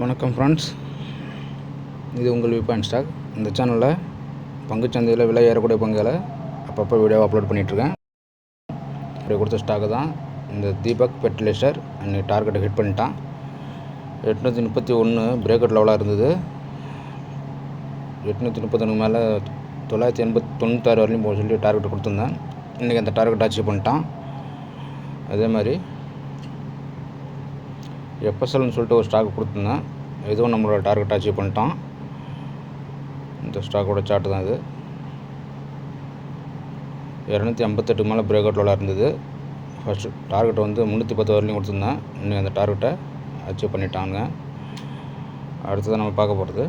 வணக்கம் ஃப்ரெண்ட்ஸ், இது உங்கள் வியூ பாயிண்ட் ஸ்டாக். இந்த சேனலில் பங்குச்சந்தையில் விலை ஏறக்கூடிய பங்குகளை அப்பப்போ வீடியோ அப்லோட் பண்ணிகிட்ருக்கேன். இப்படி கொடுத்த ஸ்டாக்கு தான் இந்த தீபக் ஃபெர்டிலைசர். அன்றைக்கி டார்கெட்டை ஹிட் பண்ணிட்டான். 831 பிரேக் அவுட் லெவலாக இருந்தது. 831 மேலே 996 வரையும் போக சொல்லி டார்கெட் கொடுத்துருந்தேன். இன்றைக்கி அந்த டார்கெட் அச்சீவ் பண்ணிட்டான். அதே மாதிரி எஃப்எஸ்எல்னு சொல்லிட்டு ஒரு ஸ்டாக் கொடுத்துருந்தேன். இதுவும் நம்மளோட டார்கெட் அச்சீவ் பண்ணிட்டான். இந்த ஸ்டாக்கோட சார்ட்டு தான் இது. 258 மேலே பிரேக் அவுட் லெவலாக இருந்தது. ஃபஸ்ட்டு டார்கெட் வந்து 310 வரையும் கொடுத்துருந்தேன். இன்னும் அந்த டார்கெட்டை அச்சீவ் பண்ணிட்டாங்க. அடுத்ததான் நம்ம பார்க்க போகிறது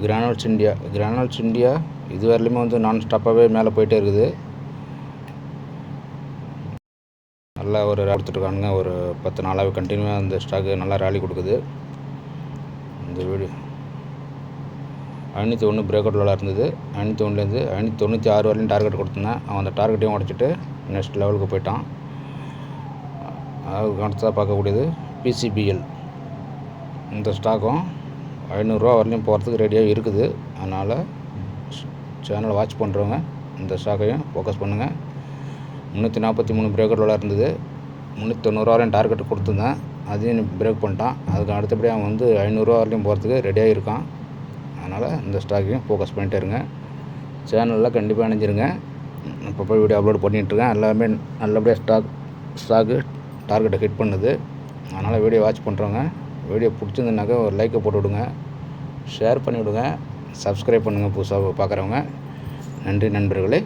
கிரானுல்ஸ் இந்தியா. இது வரையிலுமே வந்து நான் ஸ்டாப்பாகவே மேலே போயிட்டே இருக்குது. நல்லா ஒரு கொடுத்துட்ருக்கானுங்க. ஒரு 10 நாளாகவே கண்டினியூவாக அந்த ஸ்டாக்கு நல்லா ரேலி கொடுக்குது. இந்த வீடியோ 501 பிரேக் அவுட் லெவலாக இருந்தது. 501லேருந்து 596 வரையும் டார்கெட் கொடுத்துருந்தேன். அவன் அந்த டார்கெட்டையும் உடச்சிட்டு நெக்ஸ்ட் லெவலுக்கு போயிட்டான். அதுக்கு அடுத்ததாக பார்க்கக்கூடியது பிசிபிஎல். இந்த ஸ்டாக்கும் 500 வரலையும் போகிறதுக்கு ரெடியாக இருக்குது. அதனால் சேனலை வாட்ச் பண்ணுறவங்க இந்த ஸ்டாக்கையும் ஃபோக்கஸ் பண்ணுங்கள். 343 பிரேக் அவுட் லெவலாக இருந்தது. 390 வரையும் டார்கெட் கொடுத்துருந்தேன். அதையும் பிரேக் பண்ணிட்டான். அதுக்கு அடுத்தபடி அவன் வந்து 500 வரையும் போகிறதுக்கு ரெடியாக இருக்கான். அதனால் இந்த ஸ்டாக்கையும் ஃபோக்கஸ் பண்ணிகிட்டே இருங்க. சேனலில் கண்டிப்பாக இணைஞ்சிருங்க. அப்பப்போ வீடியோ அப்லோட் பண்ணிகிட்ருக்கேன். எல்லாமே நல்லபடியாக ஸ்டாக்கு டார்கெட்டை ஹிட் பண்ணுது. அதனால் வீடியோ வாட்ச் பண்ணுறவங்க வீடியோ பிடிச்சிருந்தனாக்கா ஒரு லைக்கை போட்டு விடுங்க, ஷேர் பண்ணி விடுங்க, சப்ஸ்கிரைப் பண்ணுங்கள் புதுசாக பார்க்குறவங்க. நன்றி நண்பர்களே.